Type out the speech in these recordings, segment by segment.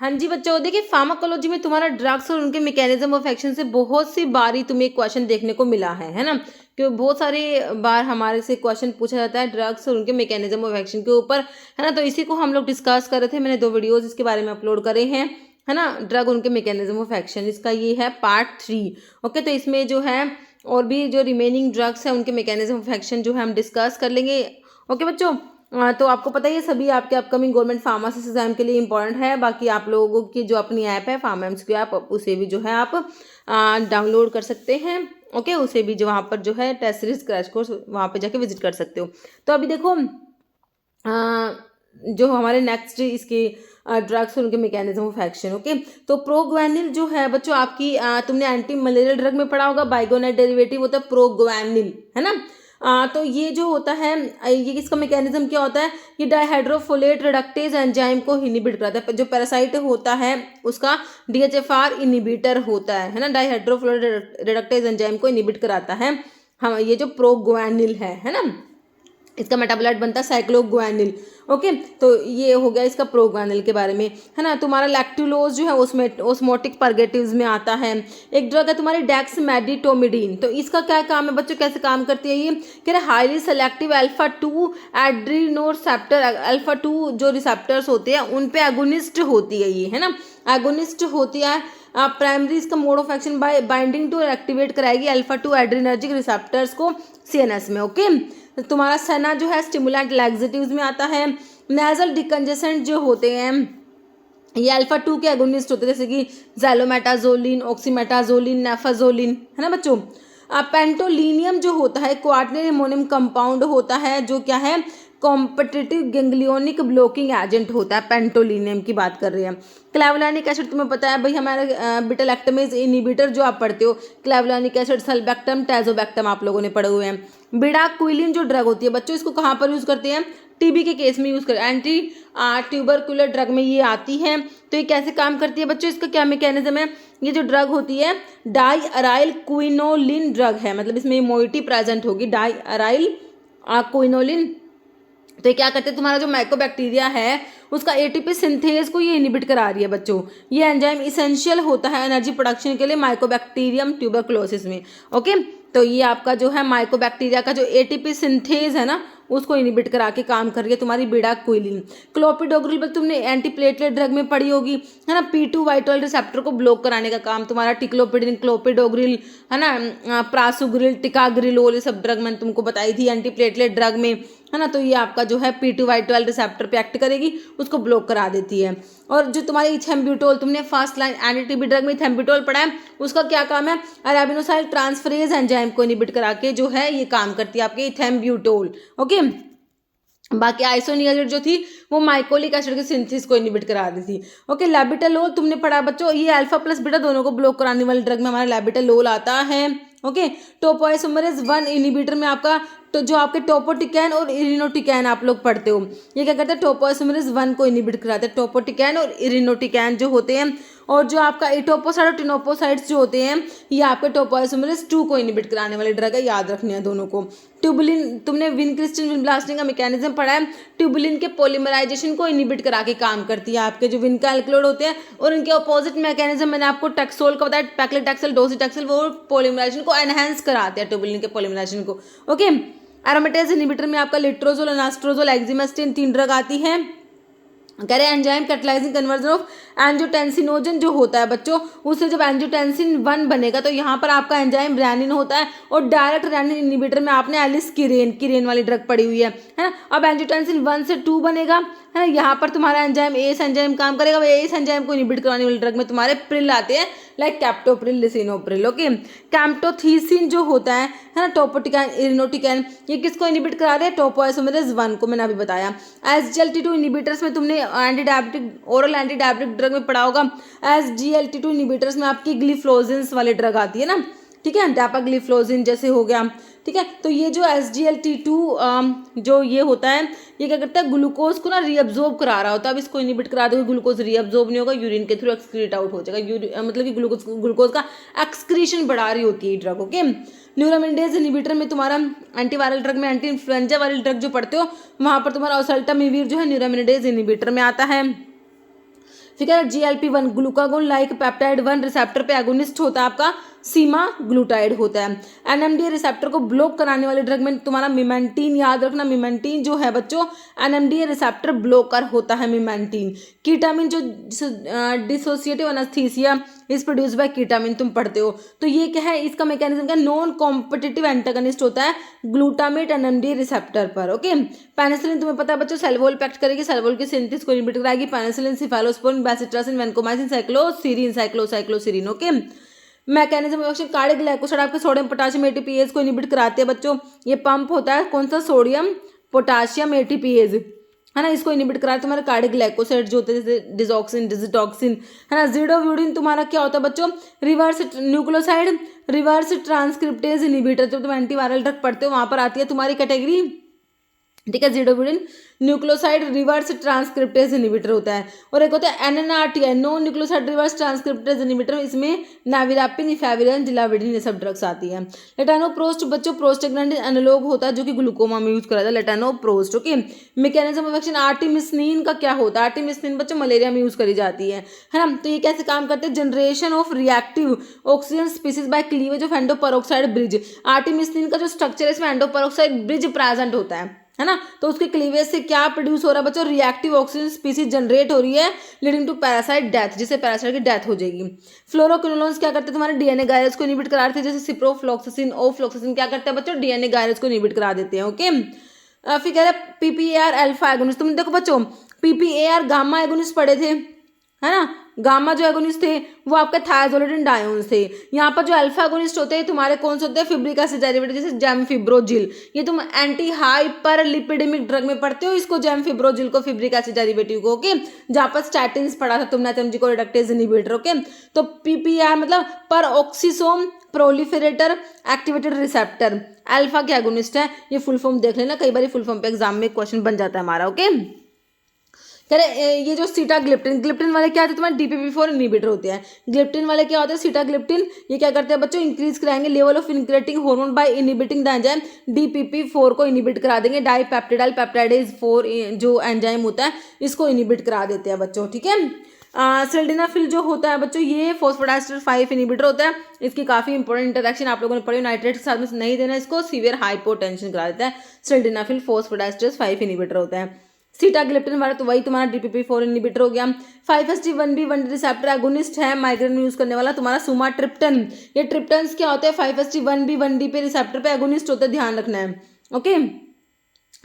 हाँ जी बच्चों, देखिए फार्माकोलॉजी में तुम्हारा ड्रग्स और उनके मैकेनिज्म ऑफ एक्शन से बहुत सी बारी तुम्हें क्वेश्चन देखने को मिला है ना। क्यों बहुत सारे बार हमारे से क्वेश्चन पूछा जाता है ड्रग्स और उनके मैकेनिज्म ऑफ एक्शन के ऊपर, है ना। तो इसी को हम लोग डिस्कस कर रहे थे, मैंने 2 वीडियोस इसके बारे में अपलोड करे हैं, है ना। ड्रग उनके मैकेनिज्म ऑफ एक्शन, इसका ये है पार्ट 3। ओके, तो इसमें जो है और भी जो रिमेनिंग ड्रग्स है उनके मैकेनिज्म ऑफ एक्शन जो है हम डिस्कस कर लेंगे। ओके बच्चों, तो आपको पता ही है सभी आपके अपकमिंग गवर्नमेंट फार्मासिस्ट एग्जाम के लिए इंपॉर्टेंट है। बाकी आप लोगों की जो अपनी ऐप है फार्मेम्स की ऐप, उसे भी जो है आप डाउनलोड कर सकते हैं। ओके, उसे भी जो वहाँ पर जो है टेस्ट सीरीज क्रैश कोर्स वहाँ पे जाके विजिट कर सकते हो। तो अभी देखो जो हमारे नेक्स्ट इसके ड्रग्स और उनके मैकेनिज्म ऑफ एक्शन। ओके, तो प्रोग्वेनिल जो है बच्चों आपकी तुमने एंटी मलेरियल ड्रग में पढ़ा होगा, बाइगोनेट डेरिवेटिव होता है प्रोग्वेनिल, है ना। तो ये जो होता है ये इसका मैकेनिज्म क्या होता है, ये डाइहाइड्रोफोलेट रिडक्टेज एंजाइम को इनिबिट कराता है। जो पैरासाइट होता है उसका DHFR इनिबिटर होता है ना। डाइहाइड्रोफोलेट रिडक्टेज एंजाइम को इनिबिट कराता है हम ये जो प्रोग्वेनिल है ना। इसका मेटाबोलाइट बनता है साइक्लोग्वानिल। ओके, तो ये हो गया इसका प्रोग्वानिल के बारे में, है ना। तुम्हारा लैक्टुलोज जो है उसमें ओस्मोटिक परगेटिव्स में आता है। एक ड्रग है तुम्हारी डेक्समेडिटोमिडीन, तो इसका क्या काम है बच्चों, कैसे काम करती है ये, कह रहे हाईली सेलेक्टिव अल्फा-2 एड्रीनोसेप्टर, अल्फा-2 जो रिसेप्टर्स होते हैं उन पे एगोनिस्ट होती है ये, है ना। एगोनिस्ट होती है प्राइमरी इसका mode of action by binding to activate कराएगी अल्फा-2 एड्रीनर्जिक रिसेप्टर्स को CNS में। ओके, तुम्हारा सना जो है स्टिमुलेंट लैक्सेटिव्स में आता है। नेजल डिकंजेसेंट जो होते हैं ये अल्फा-2 के एगोनिस्ट होते हैं, जैसे कि ज़ैलोमेटाजोलिन, ऑक्सीमेटाजोलिन, नेफाजोलिन, है ना बच्चों। पेंटोलिनियम जो होता है क्वार्टनरी अमोनियम कंपाउंड होता है, जो क्या है कॉम्पिटिटिव गैंग्लियोनिक ब्लॉकिंग एजेंट होता है, पेंटोलिनियम की बात कर रहे हैं। क्लेवलानिक एसिड तुम्हें पता है भाई, हमारे बीटा लैक्टमेज इनिबिटर जो आप पढ़ते हो, क्लेवलानिक एसिड, सल्बेक्टम, टैजोबैक्टम आप लोगों ने पढ़े हुए हैं। बिडाक्विलिन जो ड्रग होती है बच्चों, इसको कहाँ पर यूज़ करते हैं, TB के केस में यूज़ कर, एंटी ट्यूबरकुलर ड्रग में ये आती है। तो ये कैसे काम करती है बच्चों, इसका क्या मैकेनिज्म है, ये जो ड्रग होती है डाई अराइल क्विनोलिन ड्रग है, मतलब इसमें मोइटी प्रेजेंट होगी, डाई अराइल क्विनोलिन। तो ये क्या करते हैं, तुम्हारा जो माइकोबैक्टीरिया है उसका ATP सिंथेज को ये इनिबिट करा रही है बच्चों। ये एंजाइम इसेंशियल होता है एनर्जी प्रोडक्शन के लिए माइकोबैक्टीरियम ट्यूबरकुलोसिस में। ओके, तो ये आपका जो है माइकोबैक्टीरिया का जो ATP सिंथेज है ना उसको इनिबिट करा के काम कर रही है तुम्हारी बिडाक्विलिन। क्लोपिडोग्रिल तुमने एंटीप्लेटलेट ड्रग में पढ़ी होगी, है ना। P2 वाइटल रिसेप्टर को ब्लॉक कराने का काम तुम्हारा टिक्लोपिडिन, क्लोपिडोग्रिल, है ना, प्रासुग्रिल, टिकाग्रिलोल, ये सब ड्रग मैंने तुमको बताई थी एंटीप्लेटलेट ड्रग में, है ना। तो ये आपका जो है P2 वाइटल रिसेप्टर पे एक्ट करेगी, उसको ब्लॉक करा देती है। और जो तुम्हारी इथेम्ब्यूटोल, तुमने फर्स्ट लाइन एंटी-TB ड्रग में इथेम्ब्यूटोल पढ़ा है, उसका क्या काम है, अरेबिनोसाइल ट्रांसफरेज एंजाइम को इनिबिट करा के जो है ये काम करती है आपके इथेम्ब्यूटोल। ओके, बाकी आइसोनियाजिड जो थी वो माइकोलिक एसिड के सिंथेसिस को इनिबिट करा दी थी। ओके, लैबिटालोल तुमने पढ़ा बच्चों, ये अल्फा प्लस बीटा दोनों को ब्लॉक कराने वाले ड्रग में हमारा लैबिटालोल आता है। ओके, टोपोइसोमरेज 1 इनिबिटर में आपका तो जो आपके टोपोटिकैन और इरिनोटिकैन आप लोग पढ़ते हो, ये क्या करते हैं टोपोइसोमरेज 1 को इनिबिट कराते हैं, टोपोटिकैन और इरिनोटिकैन जो होते हैं। और जो आपका एटोपोसाइड और टिनोपोसाइड्स जो होते हैं ये आपके टोपोइसोमरेज 2 को इनिबिट कराने वाले ड्रग है, याद रखने हैं दोनों को। ट्यूबुलिन तुमने विनक्रिस्टन विनब्लास्टिंग का मैकेनिज्म पढ़ा है, ट्यूबुलिन के पॉलीमराइजेशन को इनिबिट करा के काम करती है आपके जो विनका एल्कलोड होते हैं, और इनके अपोजिट मैकेनिज्म मैंने आपको टैक्सोल का बताया, पैक्लेटैक्सेल, डोसीटैक्सेल, वो पॉलीमराइजेशन को एनहेंस कराते हैं ट्यूबुलिन के पॉलीमराइजेशन को। ओके, एरोमेटेज इनिबिटर में आपका लिट्रोजोल, अनास्ट्रोजोल, एक्जिमेस्टिन 3 ड्रग आती हैं। कह रहे enzyme catalysing conversion of angiotensinogen जो होता है बच्चों, उससे जब एंजियोटेंसिन 1 बनेगा तो यहाँ पर आपका एंजाइम रेनिन होता है, और डायरेक्ट रेनिन इनिबिटर में आपने एलिस्किरेन वाली ड्रग पड़ी हुई है ना। अब एंजियोटेंसिन 1 से 2 बनेगा, है ना। यहाँ पर तुम्हारा एंजाइम एस एंजाइम काम करेगा, एस एंजाइम को इनिबिट करवाने वाली ड्रग में तुम्हारे प्रिल आते हैं, लाइक कैप्टोप्रिल, लिसिनोप्रिल। ओके, कैम्प्टोथीसिन जो होता है ना, टोपोटिकैन, इरिनोटिकैन, ये किसको इनिबिट करा रहे हैं, टोपोइसोमरेज 1 को, मैंने अभी बताया। SGLT2 इनिबिटर्स में तुमने anti diabetic oral anti diabetic drug में पढ़ा होगा। SGLT2 इनिबिटर्स में आपकी ग्लिफ्लोजिन्स वाली ड्रग आती है ना, ठीक है, डैपाग्लिफ्लोजिन जैसे हो गया, ठीक है। तो ये जो SGLT2 जो ये होता है, ये क्या करता है ग्लूकोज को ना रीअब्जॉर्ब करा रहा होता है। अब इसको इनिबिट करा दोगे ग्लूकोज रीअब्जॉर्ब नहीं होगा, यूरिन के थ्रू एक्सक्रीट आउट हो जाएगा, मतलब कि ग्लूकोज का एक्सक्रीशन बढ़ा रही होती है ड्रग। ओके, न्यूरामिडेज इनिबिटर में तुम्हारा एंटीवायरल ड्रग में एंटी इन्फ्लुएंजा वाली ड्रग जो पढ़ते हो वहाँ पर तुम्हारा ओसेल्टामिविर जो है न्यूरामिडेज इनिबिटर में आता है। फिर क्या है GLP-1 glucagon like peptide 1 receptor पे एगोनिस्ट होता है आपका सीमाग्लूटाइड होता है। NMDA रिसेप्टर को ब्लॉक कराने वाले ड्रग में तुम्हारा मिमेंटीन, याद रखना मिमेंटीन जो है बच्चों NMDA रिसेप्टर ब्लॉकर होता है मिमेंटीन। कीटामिन जो dissociative anaesthesia is produce by ketamine तुम पढ़ते हो, तो ये क्या है इसका मैकेनिज्म का नॉन कॉम्पिटिटिव एंटागनिस्ट होता है ग्लूटामेट NMDA रिसेप्टर पर। ओके, पेनिसिलिन तुम्हें पता है बच्चों सेल वॉल पैक्ट करेगी, सेल वॉल की सिंथेसिस को इनहिबिट कराएगी। Penicillin, cephalosporin, bacitracin, vancomycin, cyclocycloserine. Okay, mechanism of action cardiac glycoside आपके सोडियम पोटेशियम एटीपीएज को इनहिबिट कराते हैं बच्चों। ये पंप होता है कौन सा, सोडियम पोटेशियम एटीपीएज है ना, इसको इनहिबिट कराते हैं तुम्हारे कार्डियक ग्लाइकोसाइड जो होते हैं जैसे डिजॉक्सिन, डिजिटॉक्सिन है ना। ज़िडोव्यूडिन तुम्हारा क्या होता है बच्चों, reverse nucleoside reverse transcriptase inhibitor. जब तुम एंटीवायरल ड्रग पढ़ते हो वहां पर आती है तुम्हारी कैटेगरी, ठीक है। Zidovudine nucleoside reverse transcriptase inhibitor होता है। और एक होता है NNRTI no nucleoside reverse transcriptase inhibitor, इसमें नाविरापिन, इफेविरिन, जिलाविडिन ये सब ड्रग्स आती है। लेटानोप्रोस्ट बच्चों प्रोस्टाग्लैंडिन एनालॉग होता है जो कि ग्लूकोमा में यूज करा जाता है, लेटानोप्रोस्ट। ओके, मैकेनिज्म ऑफ एक्शन आर्टिमिसनिन का क्या होता है, आर्टिमिसनिन बच्चों मलेरिया में यूज करी जाती है ना। तो ये कैसे काम करते हैं, generation of reactive oxygen species by cleavage of endoperoxide bridge. Artemisinin का जो स्ट्रक्चर है इसमें एंडोपेरोक्साइड ब्रिज प्रेजेंट होता है ना। तो उसके क्लीवेज से क्या प्रोड्यूस हो रहा है बच्चों, रिएक्टिव ऑक्सीजन स्पीसीज जनरेट हो रही है लीडिंग टू पैरासाइट डेथ, जिससे पैरासाइट की डेथ हो जाएगी। फ्लोरोक्विनोलोन्स क्या करते हैं तुम्हारे DNA गायरस को इनहिबिट करा देते हैं, जैसे सिप्रोफ्लॉक्सासिन, ओफ्लॉक्सासिन क्या करते हैं बच्चों, DNA गायरस को इनहिबिट करा देते हैं। ओके, फिर कह रहे हैं PPAR अल्फा एगोनिस्ट। तुम देखो बच्चों PPAR गामा एगोनिस्ट पढ़े थे है ना, गामा जो एगोनिस्ट थे वो आपके थायाजोलिडिन डायोन थे। यहाँ पर जो अल्फा एगोनिस्ट होते हैं तुम्हारे कौन से होते हैं, फिब्रिक एसिड डेरिवेटिव जैसे जेमफिब्रोजिल। ये तुम एंटी हाइपर लिपिडेमिक ड्रग में पढ़ते हो इसको, जेमफिब्रोजिल को, फिब्रिक एसिड डेरिवेटिव को। ओके, जहाँ पर स्टैटिन्स पढ़ा था तुमने एचएमजी को रिडक्टेज इनहिबिटर। ओके, तो PPAR मतलब पर ऑक्सीसोम प्रोलिफेरेटर एक्टिवेटेड रिसेप्टर अल्फा के एगोनिस्ट है। ये फुल फॉर्म देख लेना, कई बार फुल फॉर्म पे एग्जाम में क्वेश्चन बन जाता है हमारा। ओके, ये जो सीटाग्लिप्टिन, ग्लिप्टिन वाले क्या होते हैं तुम्हारे DPP-4 इनहिबिटर होते हैं। ग्लिप्टिन वाले क्या होते हैं, सीटाग्लिप्टिन, ये क्या करते हैं बच्चों, इंक्रीज कराएंगे level of incretin hormone by inhibiting the enzyme DPP-4 को इनहिबिट करा देंगे। डाइपेप्टिडाइल पेप्टाइडेज 4 जो एंजाइम होता है इसको इनहिबिट करा देते हैं बच्चों, ठीक है। सिल्डेनाफिल जो होता है बच्चों ये फॉस्फोडाइस्टर 5 इनहिबिटर होता है। इसकी काफी इंपॉर्टेंट इंटरेक्शन आप लोगों ने पढ़ी, नाइट्रेट के साथ में नहीं देना इसको, सीवियर हाइपोटेंशन करा देता है। सिल्डेनाफिल फॉस्फोडाइस्टर 5 इनहिबिटर होता है। सीटाग्लिप्टिन वाला तो वही तुम्हारा DPP-4 इनहिबिटर हो गया। 5-HT1B1D रिसेप्टर एगोनिस्ट है माइग्रेन में यूज करने वाला तुम्हारा सुमाट्रिप्टन। ये ट्रिप्टन्स क्या होते हैं, 5-HT1B1D पे रिसेप्टर पे एगोनिस्ट होते हैं, ध्यान रखना है। ओके,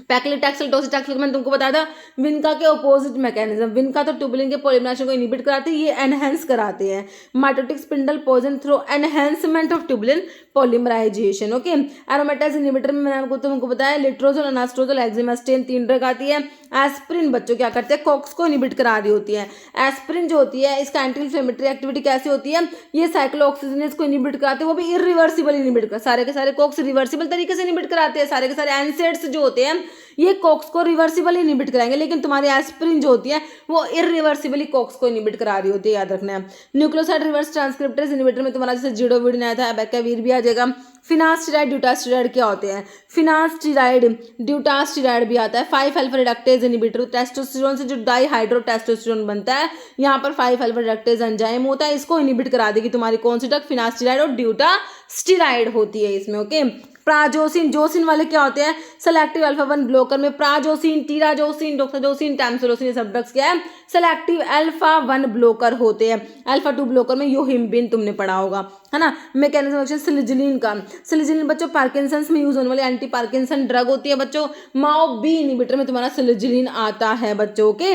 पैक्लिटैक्सेल डोसीटैक्सेल मैंने तुमको बताया था विनका के ऑपोजिट मैकेनिज्म। विनका तो ट्यूबुलिन के पॉलीमराइजेशन को इनहिबिट कराते हैं, ये एनहेंस कराते हैं। Mitotic spindle poison through enhancement of tubulin polymerisation. Okay, aromatase inhibitor में मैंने तुमको बताया लेट्रोजोल, अनास्ट्रोजोल, एक्जिमास्टेन 3 ड्रग आती है। एस्प्रिन बच्चों क्या करते हैं, कॉक्स को इनहिबिट करा रही होती है। एस्प्रिन जो होती है इसका एंटी इन्फ्लेमेटरी एक्टिविटी कैसी होती है, ये साइक्लोऑक्सीजनेज को इनहिबिट कराते हैं, वो भी इरिवर्सिबल इनहिबिट कर, सारे के सारे कॉक्स रिवर्सिबल तरीके से इनहिबिट कराते हैं। सारे के सारे एनसेड्स जो होते हैं ये कॉक्स को रिवर्सिबल इनहिबिट कराएंगे, लेकिन तुम्हारी एस्प्रिन जो होती है वो इरिवर्सिबली कॉक्स को इनहिबिट करा रही होती है, याद रखना है। न्यूक्लियोसाइड रिवर्स ट्रांसक्रिप्टेज इनहिबिटर में तुम्हारा जैसे ज़िडोविडिन आया था, अबैकावीर भी आ जाएगा। फिनास्टिराइड, ड्यूटास्टिराइड क्या होते हैं, फिनास्टिराइड ड्यूटास्टिराइड भी आता है। 5-अल्फा रिडक्टेज इनहिबिटर, टेस्टोस्टेरोन से जो डाईहाइड्रो टेस्टोस्टेरोन बनता है यहाँ पर 5-अल्फा रिडक्टेज एंजाइम होता है, इसको इनहिबिट करा देगी तुम्हारी कौन सी ड्रग, फिनास्टिराइड और ड्यूटास्टिराइड होती है इसमें। ओके, प्राजोसिन, जोसिन वाले क्या होते हैं, सेलेक्टिव अल्फा 1 ब्लॉकर में प्राजोसिन, टीराजोसिन, डोक्साजोसिन, टैमसोलोसिन ये सब ड्रग्स क्या है, सेलेक्टिव अल्फा 1 ब्लॉकर होते हैं। अल्फा 2 ब्लॉकर में योहिम्बिन तुमने पढ़ा होगा है ना। मैकेनिज्म एक्शन सिलिजिलिन का, सिलिजिलिन बच्चों पार्किंसंस में यूज होने वाली एंटी पार्किंसन ड्रग होती है बच्चों। माओ बी इनहिबिटर में तुम्हारा सिलिजिलिन आता है बच्चों। ओके,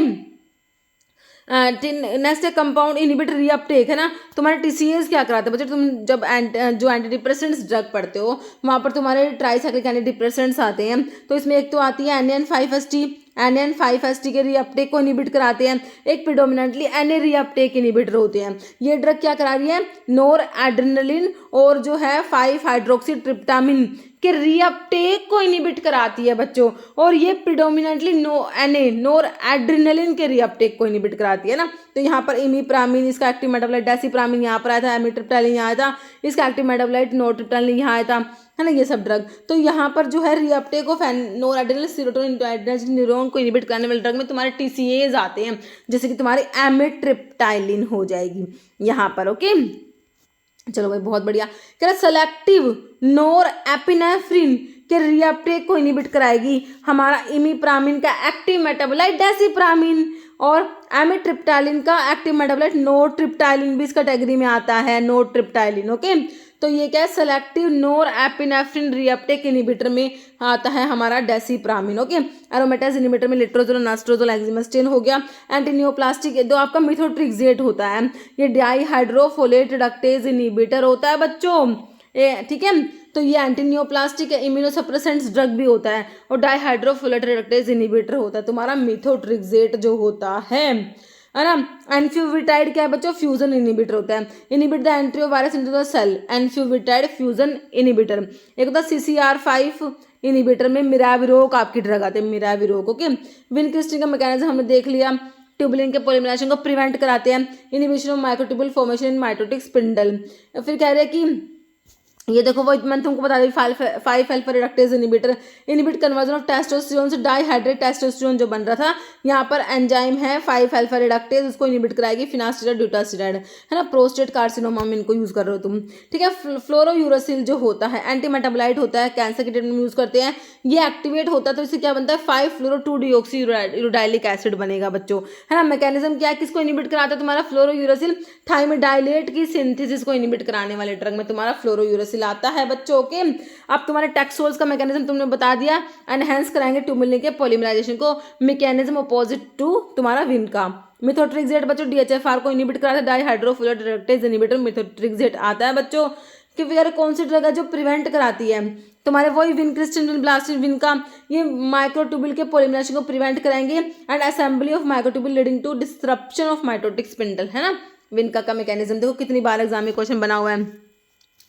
नेक्स्ट है कंपाउंड इनहिबिटर रीअपटेक है ना। तुम्हारे TCAs क्या कराते हैं बच्चे, तुम जब जो एंटी डिप्रेसेंट्स ड्रग पढ़ते हो वहाँ पर तुम्हारे ट्राइसाइक्लिक एंटी डिप्रेसेंट्स आते हैं, तो इसमें एक तो आती है NN5-HT, NN5-HT के रीअपटेक को इनहिबिट कराते हैं। एक प्रिडोमिनेंटली NA रीअपटेक इनहिबिटर होते हैं। ये ड्रग क्या करा रही है, नोर एड्रेनलिन और जो है 5-हाइड्रोक्सी ट्रिप्टामिन कि रीअपटेक को इनिबिट कराती है बच्चों, और ये प्रिडोमिनेंटली नोर एड्रिनलिन के रीअपटेक को इनिबिट कराती है ना। तो यहाँ पर इमीप्रामिन इसका एक्टिव मेटाबोलाइट, डेसिप्रामिन यहाँ पर आया था, एमिट्रिप्टाइलिन यहाँ आया था, इसका एक्टिव मेटाबोलाइट नोरट्रिप्टाइलिन यहाँ आया था, है ना, ये सब ड्रग। तो यहाँ पर जो है reuptake of NOR adrenal serotonin neuron को इनिबिट करने वाले ड्रग में तुम्हारे TCAs आते हैं, जैसे कि तुम्हारी एमिट्रिप्टाइलिन हो जाएगी यहाँ पर। ओके, चलो भाई बहुत बढ़िया। कह रहा सेलेक्टिव नोर एपिनेफ्रिन के रीअपटेक को इनिबिट कराएगी हमारा इमीप्रामिन का एक्टिव मेटाबोलाइट डेसिप्रामिन, और एमिट्रिप्टाइलिन का एक्टिव मेटाबोलाइट नोरट्रिप्टाइलिन भी इस कैटेगरी में आता है, नोरट्रिप्टाइलिन। ओके, तो ये क्या है, सेलेक्टिव नोर एपिनेफ्रिन रीअपटेक इनिबिटर में आता है हमारा डेसिप्रामिन। ओके, एरोमेटाज इनिबिटर में लिट्रोजोल, नास्ट्रोजोल, एक्जिमेस्टिन हो गया। एंटीनियोप्लास्टिक जो आपका मिथोट्रिक्सेट होता है, ये डाईहाइड्रोफोलेट रिडक्टेज इनिबिटर होता है बच्चों, ठीक है। तो ये एंटीनियोप्लास्टिक इम्यूनोसप्रेसेंट्स ड्रग भी होता है, और डाईहाइड्रोफोलेट रिडक्टेज इनिबिटर होता है तुम्हारा मिथोट्रिक्सेट जो होता है ना। एनफ्यूविटाइड क्या है बच्चों, फ्यूजन इनिबिटर होता है, inhibit the entry of virus into the cell, enfuvirtide fusion inhibitor. एक होता है CCR5 इनिबिटर में मिराविरोक आपकी ड्रग आते हैं, मिराविरोक। ओके, विनक्रिस्टिन का मैकेनिज्म हमने देख लिया, ट्यूबुलिन के पॉलीमराइजेशन को प्रिवेंट कराते हैं, inhibition of microtubule formation in mitotic spindle. फिर कह रहे हैं कि ये देखो वो मैंने तुमको बता दी 5 alpha reductase inhibitor, inhibit conversion of testosterone से डाईहाइड्रेट टेस्टोस्टेरोन जो बन रहा था, यहाँ पर एंजाइम है 5 अल्फा रिडक्टेज, उसको इनिबिट कराएगी फिनास्टिडाइड ड्यूटास्टिडाइड, है ना। प्रोस्टेट कार्सिनोमा में इनको यूज कर रहे हो तुम, ठीक है। फ्लोरोयूरासिल जो होता है एंटी मेटाबोलाइट होता है, कैंसर के ट्रीटमेंट में यूज करते हैं, ये एक्टिवेट होता है तो इससे क्या बनता है 5-फ्लोरो-2-डीऑक्सी-यूराइलिक एसिड बनेगा बच्चों, है ना। मैकेनिज्म क्या है, किसको इनिबिट कराता है तुम्हारा फ्लोरोयूरासिल, थाइमिडाइलेट की सिंथेसिस को इनिबिट कराने वाले ड्रग में तुम्हारा फ्लोरोयूरासिल आता है बच्चों। ओके, अब तुम्हारे टैक्सोल्स का मैकेनिज्म तुमने बता दिया, एनहेंस कराएंगे ट्यूबुलिन के पॉलीमराइजेशन को, मैकेनिज्म अपोजिट टू तुम्हारा विन का। मिथोट्रिक्सेट बच्चों DHFR को इनिबिट कराता है, डाईहाइड्रोफोलेट रिडक्टेज इनिबिटर मिथोट्रिक्सेट आता है बच्चों। कि फिर कौन सी ड्रग है जो प्रिवेंट कराती है तुम्हारे, वही विनक्रिस्टिन ब्लास्टिन विन का, ये माइक्रोट्यूबुल के पॉलीमराइजेशन को प्रिवेंट कराएंगे and assembly of microtubule leading to disruption of mitotic spindle, है ना। विनका का मैकेनिज्म देखो कितनी बार एग्जाम में क्वेश्चन बना हुआ है।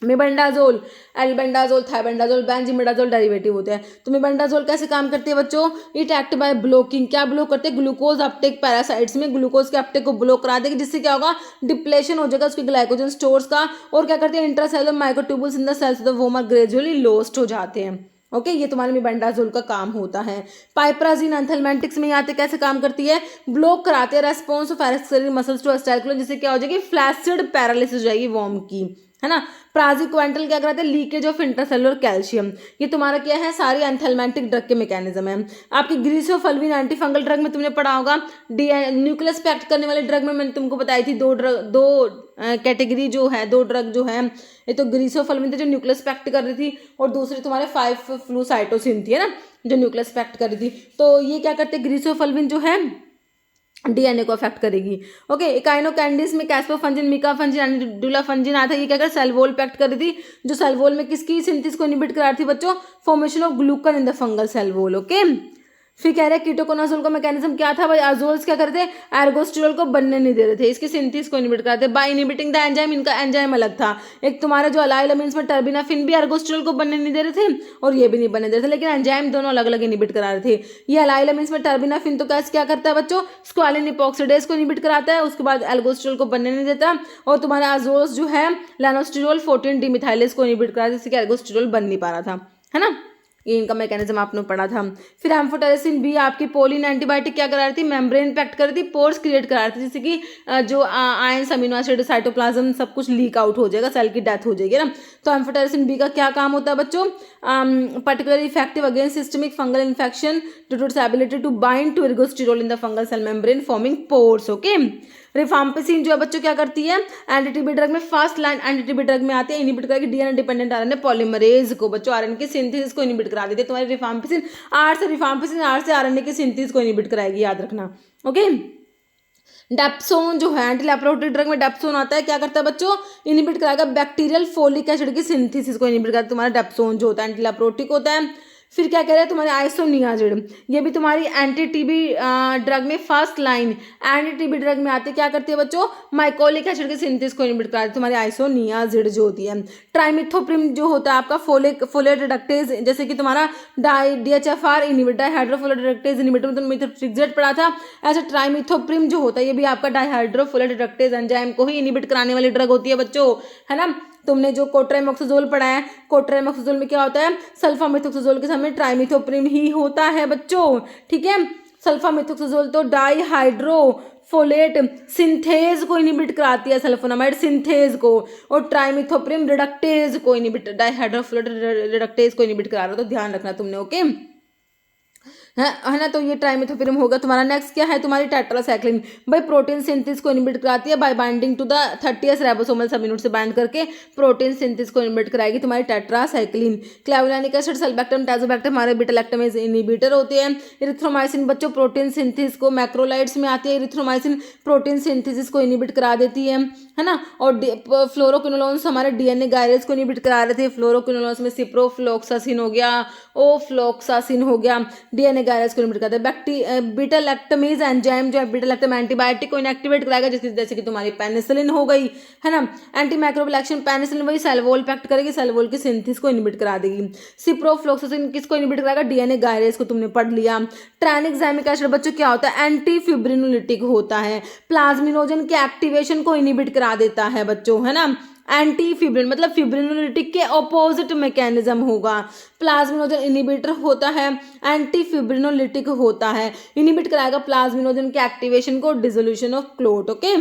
मेबेंडाजोल, एल्बेंडाजोल, थाइबेंडाजोल, बेंजीमेडाजोल डेरिवेटिव होते हैं। तो मेबेंडाजोल कैसे काम करती है बच्चों, इट एक्ट बाय ब्लॉकिंग, क्या ब्लॉक करते हैं, ग्लूकोज अपटेक पैरासाइट्स में ग्लूकोज के अपटेक को ब्लॉक करा देगी, जिससे क्या होगा डिप्लेशन हो जाएगा उसके ग्लाइकोजन स्टोर्स का, और क्या करते हैं intracellular microtubules in the cells of the womb are gradually lost हो जाते हैं। ओके, ये तुम्हारे मेबेंडाजोल का काम होता है। पाइप्राजिन एंथेलमेंटिक्स में आते कैसे काम करती है, ब्लॉक कराते हैं response of accessory muscles to acetylcholine, जिससे क्या हो जाएगी फ्लैसिड पैरालिसिस हो जाएगी वॉर्म की, है ना। प्राजिक्वेंटल क्या कराते हैं, लीकेज ऑफ इंट्रासेलुलर कैल्शियम, ये तुम्हारा क्या है सारी एंथेलमेंटिक ड्रग के मैकेनिज्म है। आपकी ग्रीसोफल्विन एंटीफंगल ड्रग में तुमने पढ़ा होगा, न्यूक्लियस पे एक्ट करने वाले ड्रग में मैंने तुमको बताई थी दो कैटेगरी जो है, दो ड्रग जो है, ये तो ग्रीसोफल्विन थी जो न्यूक्लियस पे एक्ट कर रही थी, और दूसरी तुम्हारे 5-फ्लूसाइटोसिन थी, है ना, जो न्यूक्लियस पे एक्ट कर रही थी। तो ये क्या करते हैं, ग्रीसोफल्विन जो है DNA को अफेक्ट करेगी। ओके, इकाइनोकैंडिस में कैस्पोफंजिन, मिकाफंजिन, डुलाफंजिन आता है, ये क्या कर सेलवोल पे एक्ट कर रही थी, जो सेलवोल में किसकी सिंथेसिस को इनिबिट करा रही थी बच्चों, formation of glucan in the fungal cell wall. Okay, फिर कह रहे हैं कीटोकोनाजोल का मैकेनिज्म क्या था भाई, अजोल्स क्या करते हैं एर्गोस्टिरोल को बनने नहीं दे रहे थे, इसकी सिंथेसिस को इनिबिट कराते बाय इनिबिटिंग द एंजाइम, इनका एंजाइम अलग था। एक तुम्हारे जो अलाइल अमीन्स में टर्बिनाफिन भी एर्गोस्टिरोल को बनने नहीं दे रहे थे, और ये भी नहीं बनने दे रहे थे, लेकिन एंजाइम दोनों अलग अलग इनिबिट करा रहे थे। ये अलाइल अमीन्स में टर्बिनाफिन तो क्या करता है बच्चों, स्क्वालिन इपॉक्सिडेज को इनिबिट कराता है, उसके बाद एल्गोस्टिरोल को बनने नहीं देता, और तुम्हारे अजोल्स जो है लेनोस्टिरोल 14 डिमिथाइलेज को इनिबिट कराता है, जिससे एल्गोस्टिरोल बन नहीं पा रहा था, है ना। ये इनका मैकेनिज्म आपने पढ़ा था। फिर एम्फोटेरिसिन बी आपकी पोलिन एंटीबायोटिक क्या करा रही थी, मेम्ब्रेन पे एक्ट कर रही थी, पोर्स क्रिएट करा रही थी, जिससे कि जो आयंस अमीनो एसिड साइटोप्लाज्म सब कुछ लीक आउट हो जाएगा, सेल की डेथ हो जाएगी ना। तो एम्फोटेरिसिन बी का क्या काम होता है बच्चों, particularly effective against systemic fungal infection due to its ability to bind to ergosterol in the fungal cell membrane forming pores. Okay, rifampicin जो है बच्चों क्या करती है, एंटीटीबी ड्रग में फर्स्ट लाइन एंटीटीबी ड्रग में आती है, इनिबिट करके डीएनए डिपेंडेंट आरएनए पॉलीमरेज को बच्चों आरएनए की सिंथेसिस को इनिबिट करा देती है। तुम्हारी रिफाम्पिसिन आर से आरएनए की सिंथेसिस को इनिबिट कराएगी, याद रखना। ओके, डेप्सोन जो है एंटी लेप्रोटिक ड्रग में डेप्सोन आता है, क्या करता है बच्चों, इनिबिट कराएगा बैक्टीरियल फोलिक एसिड की सिंथेसिस को इनिबिट करता है, तुम्हारा डेप्सोन जो होता है एंटी लेप्रोटिक होता है। फिर क्या कह रहे हैं तुम्हारे आइसोनियाजिड, ये भी तुम्हारी एंटी टीबी ड्रग में first line anti TB drug में आते क्या करती है बच्चों, माइकोलिक एसिड के सिंथेसिस को इनहिबिट कराती है तुम्हारी आइसोनियाजिड जो होती है। ट्राइमिथोप्रिम जो होता है आपका फोलेट रिडक्टेज, जैसे कि तुम्हारा DHFR इनहिबिटर, डाइहाइड्रोफोलेट रिडक्टेज इनहिबिटर में तुमने मिथोट्रिक्सेट पढ़ा था, ऐसे ट्राइमिथोप्रिम जो होता है ये भी आपका डाइहाइड्रोफोलेट रिडक्टेज एंजाइम को ही इनहिबिट कराने वाली ड्रग होती है बच्चों, है ना। तुमने जो कोट्राइमोक्सोजोल पढ़ा है, कोट्राइमोक्सोजोल में क्या होता है, सल्फामिथोक्सोजोल के सामने ट्राइमिथोप्रिम ही होता है बच्चों, ठीक है। सल्फामिथोक्सोजोल तो डाइहाइड्रोफोलेट सिंथेज को इनहिबिट कराती है, सल्फोनामाइड सिंथेज को, और ट्राइमिथोप्रिम रिडक्टेज को इनहिबिट, डाइहाइड्रोफोलेट रिडक्टेज को इनहिबिट करा रहा है, तो ध्यान रखना तुमने, ओके है ना। तो ये ट्राइमिथोप्रिम होगा तुम्हारा। नेक्स्ट क्या है तुम्हारी टेट्रासाइक्लिन, भाई प्रोटीन सिंथेसिस को इनहिबिट कराती है by binding to the 30th ribosomal subunit से बाइंड करके प्रोटीन सिंथेसिस को इनहिबिट कराएगी तुम्हारी tetracycline. Clavulanic acid, sulbactam, tazobactam हमारे बीटा लैक्टमेज इनहिबिटर होते हैं। इरिथ्रोमाइसिन बच्चों प्रोटीन सिंथेसिस को, मैक्रोलाइड्स में आती है इरिथ्रोमाइसिन, प्रोटीन सिंथेसिस को इनहिबिट करा देती है ना। और फ्लोरोक्विनोलोन्स हमारे डीएनए गायरेज को इनहिबिट करा रहे थे, फ्लोरोक्विनोलोन्स में सिप्रोफ्लोक्सासिन हो गया, ओफ्लोक्सासिन हो गया, डीएनए गायरेज को इनहिबिट करता है। बीटा लैक्टमेज एंजाइम जो है बीटा लैक्टम एंटीबायोटिक को इनएक्टिवेट कराएगा, जैसे कि तुम्हारी पेनिसिलिन हो गई, है ना। एंटी माइक्रोबियल एक्शन पेनिसिलिन वही सेलवोल पे एक्ट करेगी, सेलवोल की सिंथेसिस को इनहिबिट करा देगी। सिप्रोफ्लोक्सासिन किसको इनहिबिट कराएगा, डीएनए गायरेज को, तुमने पढ़ लिया। ट्रानिक्सामिक एसिड बच्चों क्या होता है, एंटी फिब्रिनोलिटिक होता है, प्लाज्मिनोजन के एक्टिवेशन को इनहिबिट करा देता है बच्चों, है ना। एंटी फिब्रिन मतलब फिब्रिनोलिटिक के ऑपोजिट मैकेनिज्म होगा, प्लाज्मिनोजन इनहिबिटर होता है, एंटी फिब्रिनोलिटिक होता है, इनहिबिट कराएगा प्लाज्मिनोजन के एक्टिवेशन को, dissolution of clot, okay.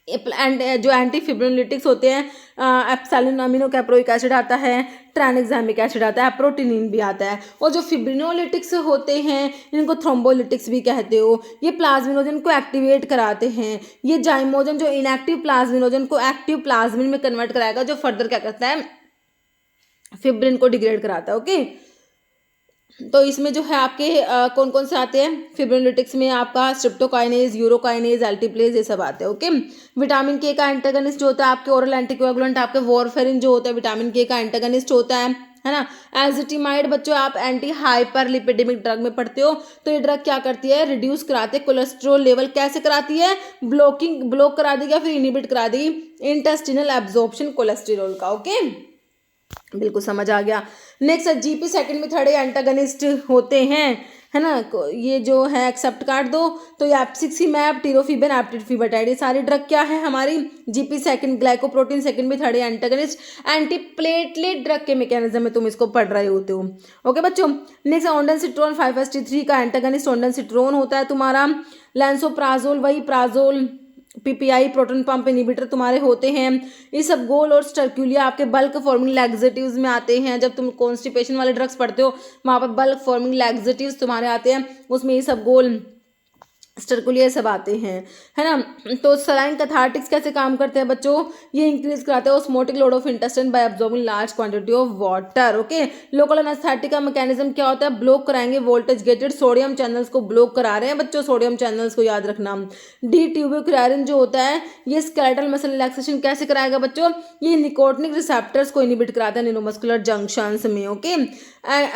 And जो एंटी फिब्रिनोलिटिक्स होते हैं, एप्सिलॉन अमीनो कैप्रोइक एसिड आता है, ट्रानिक्सामिक एसिड आता है, प्रोटीनिन भी आता है। और जो फिब्रिनोलिटिक्स होते हैं इनको थ्रोम्बोलिटिक्स भी कहते हो, ये प्लाज्मिनोजन को एक्टिवेट कराते हैं। ये जाइमोजन जो इनएक्टिव प्लाज्मिनोजन को एक्टिव प्लाज्मिन में कन्वर्ट कराएगा, जो फर्दर क्या करता है, फिब्रिन को डिग्रेड कराता है, ओके। तो इसमें जो है आपके कौन कौन से आते हैं फिब्रिनोलिटिक्स में, आपका स्ट्रिप्टोकाइनेज, यूरोकाइनेज, अल्टीप्लेज, ये सब आते हैं, ओके। विटामिन के का एंटागनिस्ट जो होता है आपके ओरल एंटीकोएगुलेंट, आपके वॉरफेरिन जो होता है विटामिन के का एंटागनिस्ट होता है ना। एजिटिमाइड बच्चों आप एंटी हाइपरलिपिडेमिक ड्रग में पढ़ते हो, तो ये ड्रग क्या करती है, रिड्यूस कराते हैं कोलेस्ट्रॉल लेवल, कैसे कराती है, ब्लॉक करा देगी या फिर इनहिबिट करा देगी इंटेस्टिनल एब्जॉर्प्शन कोलेस्ट्रॉल का, ओके। बिल्कुल समझ आ गया। नेक्स्ट जीपी सेकंड में थर्ड एंटागनिस्ट होते हैं, है ना। ये जो है एक्सेप्ट काट दो, तो ये एप्सिक्सिमैब, टिरोफिबेन, एप्टिफिबाटाइड, ये सारी ड्रग क्या है हमारी जीपी सेकंड, ग्लाइकोप्रोटीन सेकंड में third antagonist, anti platelet drug के मैकेनिज्म में तुम इसको पढ़ रहे होते हो, ओके बच्चों। नेक्स्ट ओंडानसिट्रोन 5-HT3 का एंटागनिस्ट ओंडानसिट्रोन होता है तुम्हारा। लैंसोप्राजोल वही Prajol, PPI proton pump inhibitor तुम्हारे होते हैं। ये सब गोल और स्टर्क्यूलिया आपके बल्क फॉर्मिंग लैक्सेटिव्स में आते हैं। जब तुम कॉन्स्टिपेशन वाले ड्रग्स पढ़ते हो वहाँ पर बल्क फॉर्मिंग लैक्सेटिव्स तुम्हारे आते हैं, उसमें ये सब गोल स्टर्कुलिया सब आते हैं, है ना। तो सलाइन कैथार्टिक्स कैसे काम करते हैं बच्चों, ये इंक्रीज कराते हैं osmotic load of intestine bye absorbing large quantity of water, okay. Local anaesthetic का मैकेनिज्म क्या होता है, ब्लॉक कराएंगे वोल्टेज गेटेड सोडियम चैनल्स को, ब्लॉक करा रहे हैं बच्चों सोडियम चैनल्स को, याद रखना। डी ट्यूबिकुलरिन जो होता है ये स्केलेटल मसल रिलैक्सेशन कैसे कराएगा बच्चों, ये निकोटिनिक रिसेप्टर्स को इनहिबिट कराता है न्यूरोमस्कुलर जंक्शंस में, ओके।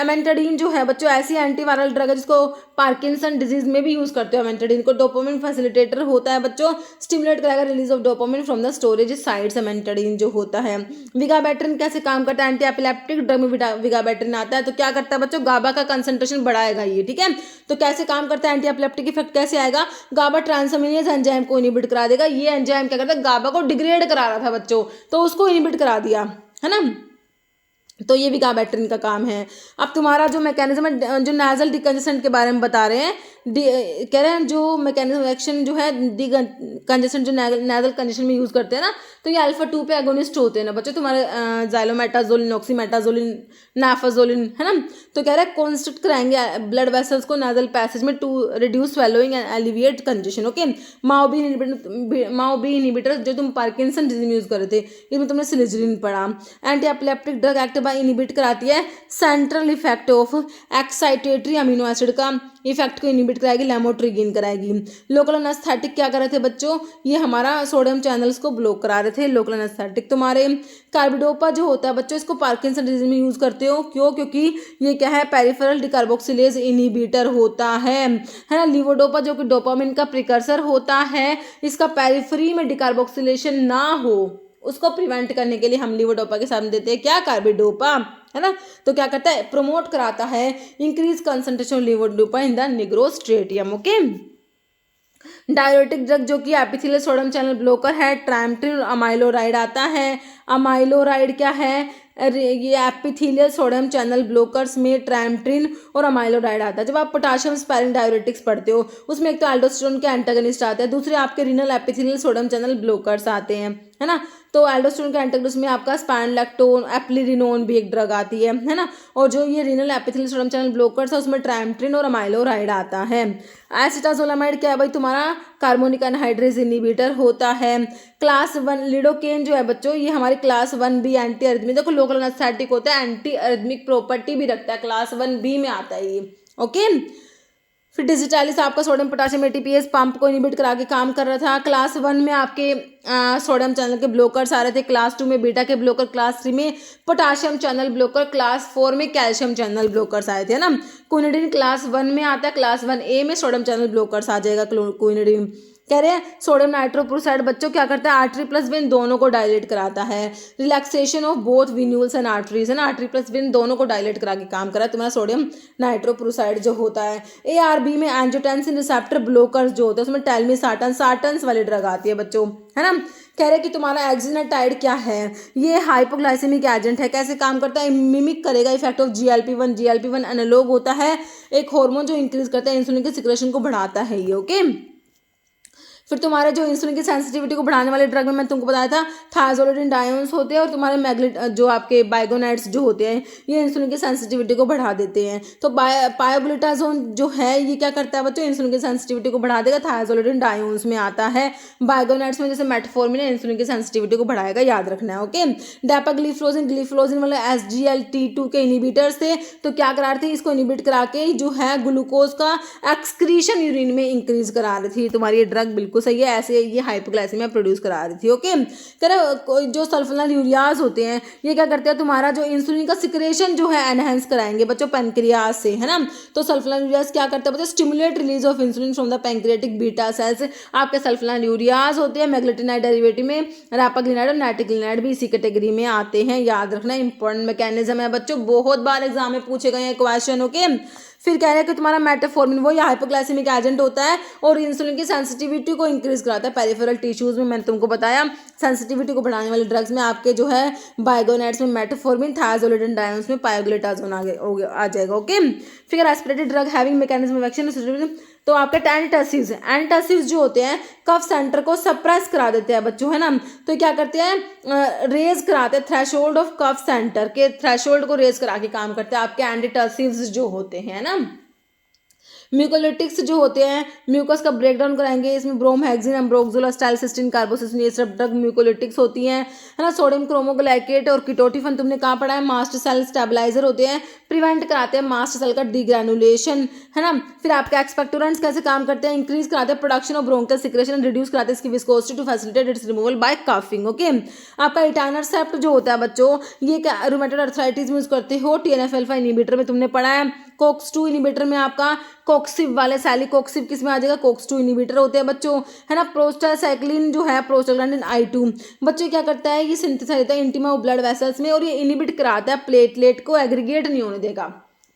एमेंटाडीन जो है बच्चों ऐसी एंटीवायरल ड्रग है जिसको पार्किंसन डिजीज में भी यूज करते हो। एमेंटाडीन को डोपामिन फैसिलिटेटर होता है बच्चों, स्टिमुलेट करेगा release of dopamine from the storage sites, amantadine जो होता है। विगाबैट्रिन कैसे काम करता है, एंटी एपिलेप्टिक ड्रग में विगाबैट्रिन आता है, तो क्या करता है बच्चों, गाबा का कंसंट्रेशन बढ़ाएगा ये, ठीक है। तो कैसे काम करता है, एंटी एपिलेप्टिक इफेक्ट कैसे आएगा, गाबा ट्रांसअमीनेज एंजाइम को इनहिबिट करा देगा। ये एंजाइम क्या करता है, गाबा को डिग्रेड करा रहा था बच्चों, तो उसको इनहिबिट करा दिया, है ना। तो ये विगाबैट्रिन का काम है। अब तुम्हारा जो मैकेनिज्म है, जो नेजल डिकंजेशन के बारे में बता रहे हैं, कह रहे हैं जो मैकेनिज्म एक्शन जो है डिकंजेशन जो नेजल कंजेशन में यूज करते हैं ना, तो ये अल्फा 2 पे एगोनिस्ट होते हैं ना बच्चों तुम्हारे, जाइलोमेटाजोलिन, ऑक्सीमेटाजोलिन, नाफाजोलिन, है ना। तो कह रहे हैं कॉन्स्ट्रिक्ट कराएंगे ब्लड वेसल्स को नेजल पैसेज में to reduce swelling and alleviate congestion, okay. MAO B inhibitor जो तुम पार्किंसन डिजीज में यूज कर रहे थे, इसमें तुमने सिलिजरिन पढ़ा। एंटी एपिलेप्टिक ड्रग एक्ट बाद इनिबिट कराती है central effect of excitatory amino acid का इफेक्ट को इनिबिट कराएगी, लेमोट्रिगिन कराएगी। लोकल एनेस्थेटिक क्या कर रहे थे बच्चों, ये हमारा सोडियम चैनल्स को ब्लॉक करा रहे थे लोकल एनेस्थेटिक। तुम्हारे कार्बिडोपा जो होता है बच्चों, इसको पार्किंसन डिजीज में यूज करते हो, क्यों? क्योंकि ये क्या है, पेरिफेरल डिकार्बोक्सिलेज इनिबिटर होता है ना। लीवोडोपा जो कि डोपामिन का प्रिकर्सर होता है, इसका पेरिफेरी में डिकार्बोक्सिलेशन ना हो उसको प्रिवेंट करने के लिए हम लीवोडोपा के सामने देते हैं क्या, कार्बिडोपा, है ना। तो क्या करता है, प्रमोट कराता है increase concentration of levodopa in the nigrostriatum. Okay, diuretic drug जो कि एपिथेलियल सोडियम चैनल ब्लॉकर है, ट्राइमेट्रिन और अमाइलोराइड आता है। अमाइलोराइड क्या है, ये एपिथेलियल सोडियम चैनल ब्लॉकर्स में ट्राइमेट्रिन और अमाइलोराइड आता है। जब आप पोटाशियम स्पैरिंग डायरेटिक्स पढ़ते हो, उसमें एक तो एल्डोस्टेरोन के एंटागनिस्ट आते हैं, दूसरे आपके renal epithelial sodium channel blockers आते हैं, है ना। तो एल्डोस्टेरोन के एंटागनिस्ट में आपका स्पैनलैक्टोन, एप्लिरिनोन भी एक ड्रग आती है ना। और जो ये renal epithelial sodium channel blockers है, उसमें ट्राइमेट्रिन और अमाइलोराइड आता है। एसिटाजोलामाइड क्या है भाई, तुम्हारा कार्बोनिक एनहाइड्रेज इनिबिटर होता है। क्लास 1 लिडोकेन जो है बच्चों, ये हमारे क्लास 1B एंटी अरिथमिक, देखो लोकल एनेस्थेटिक होता है, एंटी अरिथमिक प्रॉपर्टी भी रखता है, क्लास 1B में आता है ये। ओके, फिर डिजिटालिस आपका सोडियम पोटाशियम एटीपीएस पंप को इनिबिट करा के काम कर रहा था। क्लास 1 में आपके सोडियम चैनल के ब्लॉकर्स आ रहे थे, क्लास 2 में बीटा के ब्लॉकर, क्लास 3 में पोटाशियम चैनल ब्लॉकर, क्लास 4 में कैल्शियम चैनल ब्लॉकर्स आए थे ना। क्विनिडीन क्लास 1 में आता है, क्लास 1A में सोडियम चैनल ब्लॉकर्स आ जाएगा क्विनिडीन। कह रहे हैं सोडियम नाइट्रोप्रोसाइड बच्चों क्या करता है, आर्टरी प्लस वेन दोनों को डायलेट कराता है। Relaxation of both venules and arteries, है ना, आर्टरी प्लस वेन दोनों को डायलेट करा के काम करा तुम्हारा सोडियम नाइट्रोप्रोसाइड जो होता है। ARB में एंजियोटेंसिन रिसेप्टर ब्लॉकर्स जो होते हैं, उसमें टेलमिसार्टन सार्टन्स वाली ड्रग आती है बच्चों, है ना। कह रहे हैं कि तुम्हारा एक्जिनाटाइड क्या है, ये हाइपोग्लाइसेमिक एजेंट है। कैसे काम करता है, मिमिक करेगा effect of GLP-1। GLP-1 analogue होता है, एक हार्मोन जो इंक्रीज करता है इंसुलिन के सिक्रेशन को बढ़ाता है ये। ओके, फिर तुम्हारे जो इंसुलिन की सेंसिटिविटी को बढ़ाने वाले ड्रग में मैं तुमको बताया था थायरोलिडिन डायोन्स होते हैं, और तुम्हारे मैग्नेट जो आपके बाइगोनाइड्स जो होते हैं, ये इंसुलिन की सेंसिटिविटी को बढ़ा देते हैं। तो पायोग्लूटाजोन जो है ये क्या करता है बच्चों, इंसुलिन की सेंसिटिविटी को बढ़ा देगा, थायरोलिडिन डायोन्स में आता है। बाइगोनाइड्स में जैसे मेटफॉर्मिन इंसुलिन की सेंसिटिविटी को बढ़ाएगा, याद रखना है। ओके, डेपाग्लिफ्लोजिन ग्लिफ्लोजिन वाले SGLT2 के इनिबिटर्स थे, तो क्या करा रहे थे, इसको इनिबिट करा के जो है ग्लूकोज का एक्सक्रीशन यूरिन में इंक्रीज करा रही थी तुम्हारी ये ड्रग। बिल्कुल सही है, ऐसे ये हाइपोग्लाइसेमिया प्रोड्यूस करा रही थी। ओके, जो सल्फोनाइल यूरियाज होते हैं ये क्या करते हैं, तुम्हारा जो इंसुलिन का सिक्रेशन जो है एनहेंस कराएंगे बच्चों पैंक्रियाज से, है ना। तो सल्फोनाइल यूरियाज क्या करते हैं बच्चों, stimulate release of insulin from the pancreatic beta cells. आपके सल्फोनाइल यूरियाज होते हैं मैग्नेटिनाइड डेरिवेटिव में, रैपाग्लिनाइड और नाइट्रिग्लिनाइड भी इसी कैटेगरी में आते हैं, याद रखना। इंपॉर्टेंट मैकेनिज्म है बच्चों, बहुत बार एग्जाम में पूछे गए क्वेश्चन। ओके, फिर कह रहे हैं कि तुम्हारा मेटाफॉर्मिन वो या हाइपोग्लाइसेमिक एजेंट होता है और इंसुलिन की सेंसिटिविटी को इंक्रीज कराता है पेरिफेरल टिश्यूज में। मैंने तुमको बताया सेंसिटिविटी को बढ़ाने वाले ड्रग्स में आपके जो है बाइगोनाइड्स में मेटाफॉर्मिन, थायरोलिडिन डायोन्स में पायोग्लूटाजोन आ जाएगा। ओके, फिर respiratory drug having mechanism of action, तो आपका एंटासिड्स जो होते हैं कफ सेंटर को सप्रेस करा देते हैं बच्चों, है ना। तो क्या करते हैं, रेज कराते हैं थ्रेशोल्ड ऑफ कफ सेंटर के थ्रेशोल्ड को रेज करा के काम करते हैं आपके एंटासिड्स जो होते हैं ना। म्यूकोलिटिक्स जो होते हैं म्यूकस का ब्रेकडाउन कराएंगे, इसमें ब्रोमहेक्सिन, एम्ब्रोक्सोल, एस्टाइलसिस्टिन, कार्बोसिस्टिन, ये सब ड्रग म्यूकोलिटिक्स होती हैं, है ना। सोडियम क्रोमोग्लाइकेट और कीटोटिफन तुमने कहाँ पढ़ा है, मास्ट सेल स्टेबलाइजर होते हैं, प्रिवेंट कराते हैं मास्ट सेल का डिग्रेनुलेशन, है ना। फिर आपके एक्सपेक्टोरेंट्स कैसे काम करते हैं, इंक्रीज कराते हैं production of bronchial secretion, reduce कराते हैं इसकी viscosity to facilitate its removal by coughing. Okay, आपका इटानरसेप्ट जो होता है बच्चों, ये क्या रूमेटॉइड अर्थराइटिस में यूज करते हो, TNF अल्फा इनिबिटर में तुमने पढ़ा है। COX-2 इनिबिटर में आपका कोक्सिब वाले सैलिकोक्सिब किस में आ जाएगा, COX-2 इनिबिटर होते हैं बच्चों, है ना। प्रोस्टासाइक्लिन जो है प्रोस्टाग्लैंडिन I2 बच्चों क्या करता है, ये सिंथेसाइज होता है इंटीमा ब्लड वेसल्स में और ये इनिबिट कराता है प्लेटलेट को, एग्रीगेट नहीं होने देगा,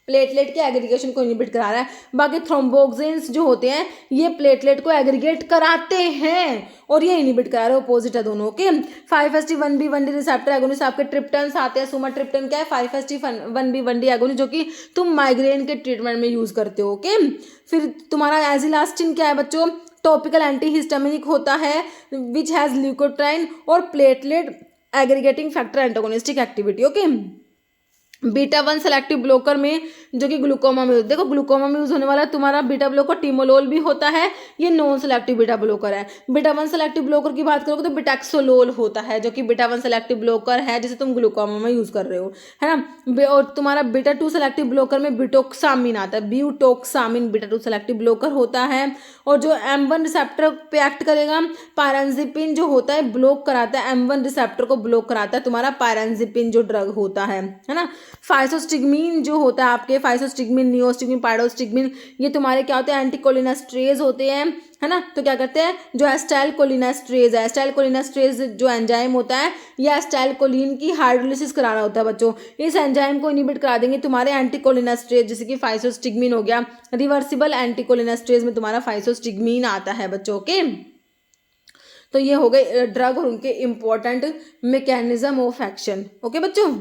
प्लेटलेट के एग्रीगेशन को इनिबिट करा रहा है। बाकी थ्रोम्बोक्सिन्स जो होते हैं ये प्लेटलेट को एग्रीगेट कराते हैं और ये इनिबिट करा रहे हैं, अपोजिट है दोनों। ओके, 5-HT1B1D रिसेप्टर एगोनिस्ट आपके ट्रिप्टन्स आते हैं। सुमाट्रिप्टन क्या है, 5-HT1B1D एगोनिस्ट जो कि तुम माइग्रेन के ट्रीटमेंट में यूज करते हो। ओके, फिर तुम्हारा एजिलास्टिन क्या है बच्चों, टॉपिकल एंटीहिस्टामिनिक होता है विच हैज ल्यूकोट्राइन और platelet aggregating factor antagonistic activity. Okay, beta 1 selective blocker में जो कि ग्लूकोमा में, देखो ग्लूकोमा में यूज होने वाला तुम्हारा बीटा ब्लोकर टिमोलोल भी होता है, ये नॉन सेलेक्टिव बीटा ब्लोकर है। बीटा 1 सेलेक्टिव ब्लोकर की बात करोगे तो बिटैक्सोलोल होता है, जो कि बीटा 1 सेलेक्टिव ब्लोकर है जिसे तुम ग्लूकोमा में यूज कर रहे हो, है ना। और तुम्हारा बीटा 2 सेलेक्टिव ब्लोकर में ब्यूटोक्सामिन आता है, ब्यूटोक्सामिन बीटा 2 सेलेक्टिव ब्लोकर होता है। और जो M1 रिसेप्टर पे एक्ट करेगा, पायरेनजिपिन जो होता है ब्लॉक कराता है, M1 रिसेप्टर को ब्लॉक कराता है तुम्हारा पायरेनजिपिन जो ड्रग होता है ना। फाइसोस्टिग्मीन जो होता है आपके, फाइसोस्टिग्मीन, नियोस्टिग्मीन, पाइडोस्टिग्मीन, ये तुम्हारे क्या होते हैं, एंटीकोलिनेस्ट्रेज होते हैं, है ना। तो क्या करते हैं, जो एस्टाइलकोलिनेस्ट्रेज है, एस्टाइलकोलिनेस्ट्रेज जो एंजाइम होता है, ये एस्टाइलकोलिन की हाइड्रोलिसिस कराना होता है बच्चों। इस एंजाइम को इनिबिट करा देंगे तुम्हारे एंटीकोलिनेस्ट्रेज, जैसे कि फाइसोस्टिग्मीन हो गया, रिवर्सिबल एंटीकोलिनेस्ट्रेज में तुम्हारा फाइसोस्टिग्मीन आता है बच्चों के। तो ये हो गए ड्रग और उनके important mechanism of action. Okay बच्चों।